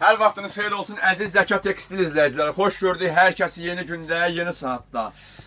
Hər vaxtınız xeyir olsun əziz Zəka Tekstil izləyiciləri. Xoş gördük hər kəsi yeni gündə, yeni saatda.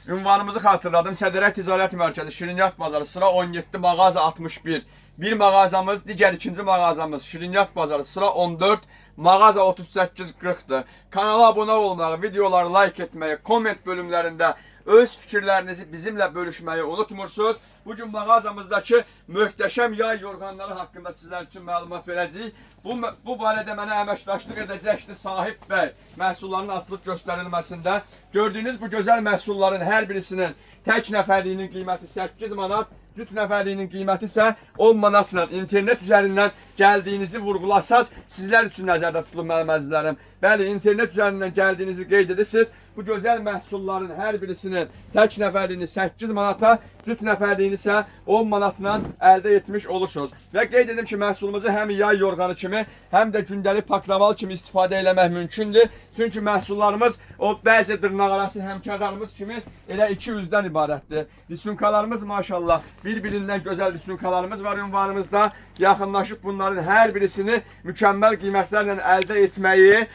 Ünvanımızı xatırladım. Sədərək Ticarət Mərkəzi, Şirniyyat Bazarı, sıra 17, mağaza 61. Bir mağazamız, digər ikinci mağazamız Şirniyyat Bazarı, sıra 14, mağaza 38-40'dır. Kanala abunə olmağı, videoları like etməyi, komment bölümlərində öz fikirlərinizi bizimlə bölüşməyi unutmursunuz. Bugün mağazamızdakı möhtəşəm yay yorğanları haqqında sizlər üçün məlumat verəcəyik. Bu barədə mənə əməkdaşlıq edəcəkdir Sahib bəy məhsulların açılıb göstərilməsində. Gördüyünüz bu gözəl məhsulların hər birisinin tək nəfərliyinin qiyməti 8 manat, cüt nəfərliyinin qiyməti isə 10 manatla internet üzərindən gəldiyinizi vurğulasaz sizlər üçün nəzərdə tutulub mənim əzizlərim. Bəli, internet üzərindən gəldiyinizi qeyd edirsiniz. Bu gözəl məhsulların hər birisinin tək nəfərliyini 8 manata, cüt nəfərliyini isə 10 manatla əldə etmiş olursunuz. Və qeyd edim ki, məhsulumuzu həm yay yorğanı kimi, həm də gündəlik pakraval kimi istifadə eləmək mümkündür. Çünki məhsullarımız o bəzi dırnaqarası həmkarlarımız kimi elə iki üzdən ibarətdir. Lisunkalarımız maşallah bir-birindən gözəl lisunkalarımız var ünvanımızda. Yaxınlaşıb bunların hər birisini mükəmməl qiymətlərlə əldə etməyi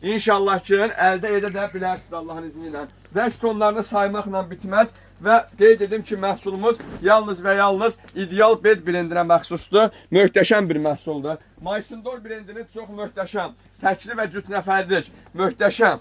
İnşallah ki, əldə edə də bilərsiniz Allahın izni ilə. Rəng tonlarını saymaqla bitməz və qeyd edim ki, məhsulumuz yalnız və yalnız ideal bed brendinə məxsusdur. Möhtəşəm bir məhsuldur. Maysindor brendinin çox möhtəşəm, təkli və cüt nəfərlik, möhtəşəm,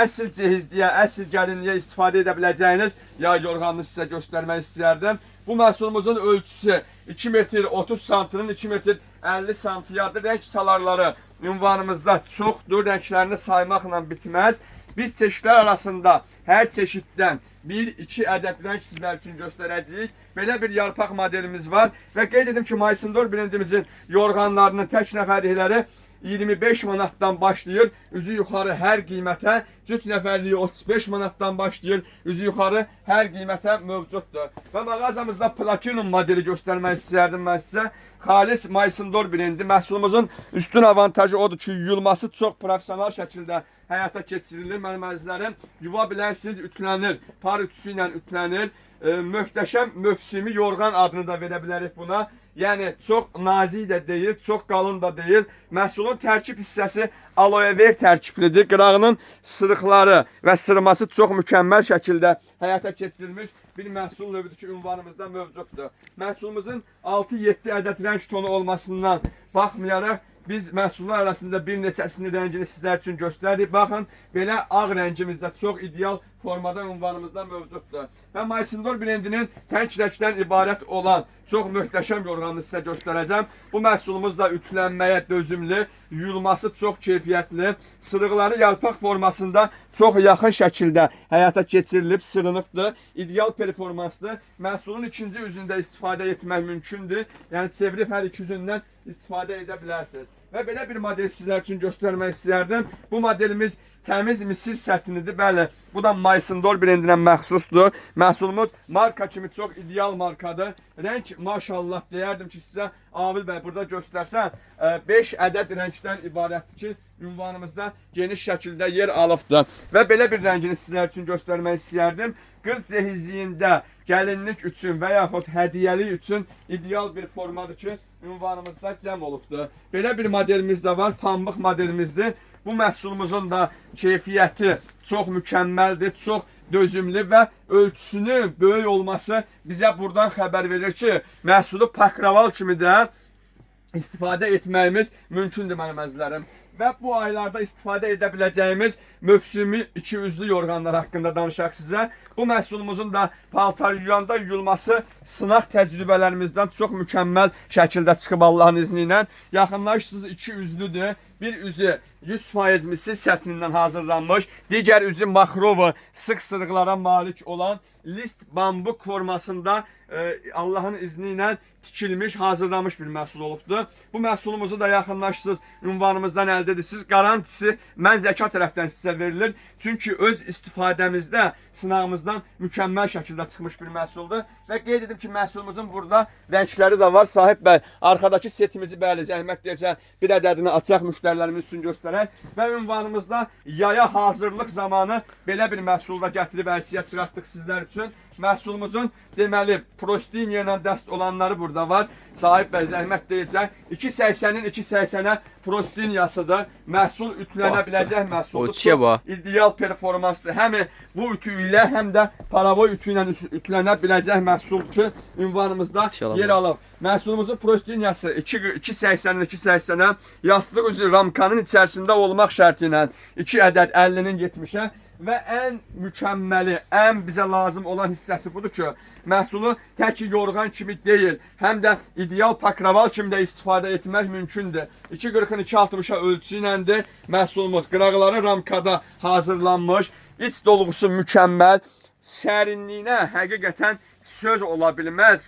əsl cehizliyə, əsl gəlinliyə istifadə edə biləcəyiniz yay yorğanını sizə göstərmək istəyərdim. Bu məhsulumuzun ölçüsü 2 metr 30 santının 2 metr 50 santiyadır. Rəng salarları ünvanımızda çoxdur, rənglərini saymaqla bitməz. Biz çeşidlər arasında hər çeşiddən 1-2 ədəd rəng sizlər üçün göstərəcəyik. Belə bir yarpaq modelimiz var və qeyd edim ki, Maysindor brendimizin yorğanlarının tək nəfərlikləri 25 manatdan başlayır, üzü yuxarı hər qiymətə, cüt nəfərliyi 35 manatdan başlayır, üzü yuxarı hər qiymətə mövcuddur. Və mağazamızda Platinum modeli göstərmək istəyərdim mən sizə. Xalis Maysindor brendi məhsulumuzun üstün avantajı odur ki, yuyulması çox profesional şəkildə həyata keçirilir. Mənim əzizlərim, yuva bilərsiniz, ütlənir, par ütüsü ilə ütlənir. Möhtəşəm mövsimi yorğan adını da verə bilərik buna. Yəni çox nazik də deyil, çox qalın da deyil. Məhsulun tərkib hissəsi aloe ver tərkiblidir. Qırağının sırıqları və sırması çox mükəmməl şəkildə həyata keçirilmiş bir məhsul növüdür ki, ünvanımızda mövcuddur. Məhsulumuzun 6-7 ədəd rəng tonu olmasından baxmayaraq biz məhsullar arasında bir neçəsinin rəngini sizlər üçün göstəririk. Baxın, belə ağ rəngimizdə çox ideal formada ünvanımızda mövcuddur. Və Maysindor brendinin tək rəngdən ibarət olan çox möhtəşəm yorğanını sizə göstərəcəm. Bu məhsulumuz da ütlənməyə dözümlü, yuyulması çox keyfiyyətli, sırıqları yarpaq formasında çox yaxın şəkildə həyata keçirilib, sırınıbdır. İdeal performansdır. Məhsulun ikinci üzündə istifadə etmək mümkündür. Yəni çevirib hər iki üzündən istifadə edə bilərsiniz. Və belə bir model sizlər üçün göstərmək istəyərdim. Bu modelimiz təmiz misir sətinidir. Bəli, bu da Maysindor brendinə məxsusdur. Məhsulumuz marka kimi çox ideal markadır. Rəng maşallah deyərdim ki, sizə Avil bəy burada göstərsən 5 ədəd rəngdən ibarətdir ki, ünvanımızda geniş şəkildə yer alıbdır. Və belə bir rəngini sizlər üçün göstərmək istəyərdim. Qız cehizliyində gəlinlik üçün və yaxud hədiyyəlik üçün ideal bir formadır ki, ünvanımızda cəm olubdur. Belə bir modelimiz də var, pambıq modelimizdir. Bu məhsulumuzun da keyfiyyəti çox mükəmməldir, çox dözümlü və ölçüsünün böyük olması bizə buradan xəbər verir ki, məhsulu pakraval kimi də istifadə etməyimiz mümkündür mənim əzizlərim. Və bu aylarda istifadə edə biləcəyimiz mövsümi iki üzlü yorğanlar haqqında danışaq sizə. Bu məhsulumuzun da paltar yuyanda yuyulması sınaq təcrübələrimizdən çox mükəmməl şəkildə çıxıb Allahın izni ilə. Yaxınlaşırsınız iki üzlüdür. Bir üzü 100% misir sətnindən hazırlanmış, digər üzü makrovu sıx sırıqlara malik olan list bambuk formasında Allahın izni ilə tikilmiş, hazırlanmış bir məhsul olubdur. Bu məhsulumuzu da yaxınlaşırsınız, ünvanımızdan əldə edirsiniz. Garantisi mən Zəka tərəfdən sizə verilir. Çünki öz istifadəmizdə, sınağımızdan mükəmməl şəkildə çıxmış bir məhsuldur. Və qeyd edim ki, məhsulumuzun burada rəngləri də var. Sahib bəy, arxadakı setimizi bəli, zəhmət deyəcə bir ədədini açaq müştərilərimiz üçün göstərək. Və ünvanımızda yaya hazırlıq zamanı belə bir məhsulda gətirib ərsiyə çıxartdıq sizlər üçün. məhsulumuzun deməli Prostiniya ilə dəst olanları burada var. Sahib bəy zəhmət deyilsə 2.80-in 2.80-ə Prostiniyasıdır. Məhsul ütülənə biləcək məhsuldur. İdeal performansdır. Həm bu ütü ilə, həm də paravoy ütü ilə ütülənə biləcək məhsul ki, ünvanımızda yer alır. Məhsulumuzun Prostiniyası 2.80-in 2.80-ə yastıq üzrü ramkanın içərisində olmaq şərti ilə 2 ədəd 50-nin 70-ə və ən mükəmməli, ən bizə lazım olan hissəsi budur ki, məhsulu tək yorğan kimi deyil, həm də ideal pakraval kimi də istifadə etmək mümkündür. 2.40-ın 2.60-a ölçü iləndir. Məhsulumuz qıraqları ramkada hazırlanmış, iç dolğusu mükəmməl, sərinliyinə həqiqətən söz ola bilməz,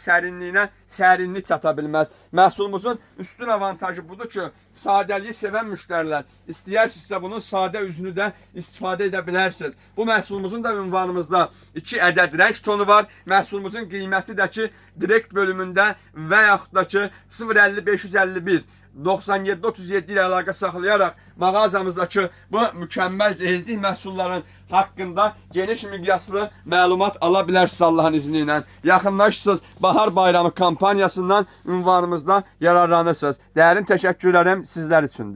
sərinlik çata bilməz. Məhsulumuzun üstün avantajı budur ki, sadəliyi sevən müştərilər istəyərsinizsə bunun sadə üzünü də istifadə edə bilərsiniz. Bu məhsulumuzun da ünvanımızda 2 ədəd rəng tonu var. Məhsulumuzun qiyməti də ki, direkt bölümündə və yaxud da ki 050 551 9737 ilə əlaqə saxlayaraq mağazamızdakı bu mükəmməl cehizlik məhsulların haqqında geniş miqyaslı məlumat ala bilərsiniz Allahın izni ilə. Yaxınlaşırsınız, Bahar Bayramı kampaniyasından ünvanımızda yararlanırsınız. Dərin təşəkkürlərim sizlər üçündür.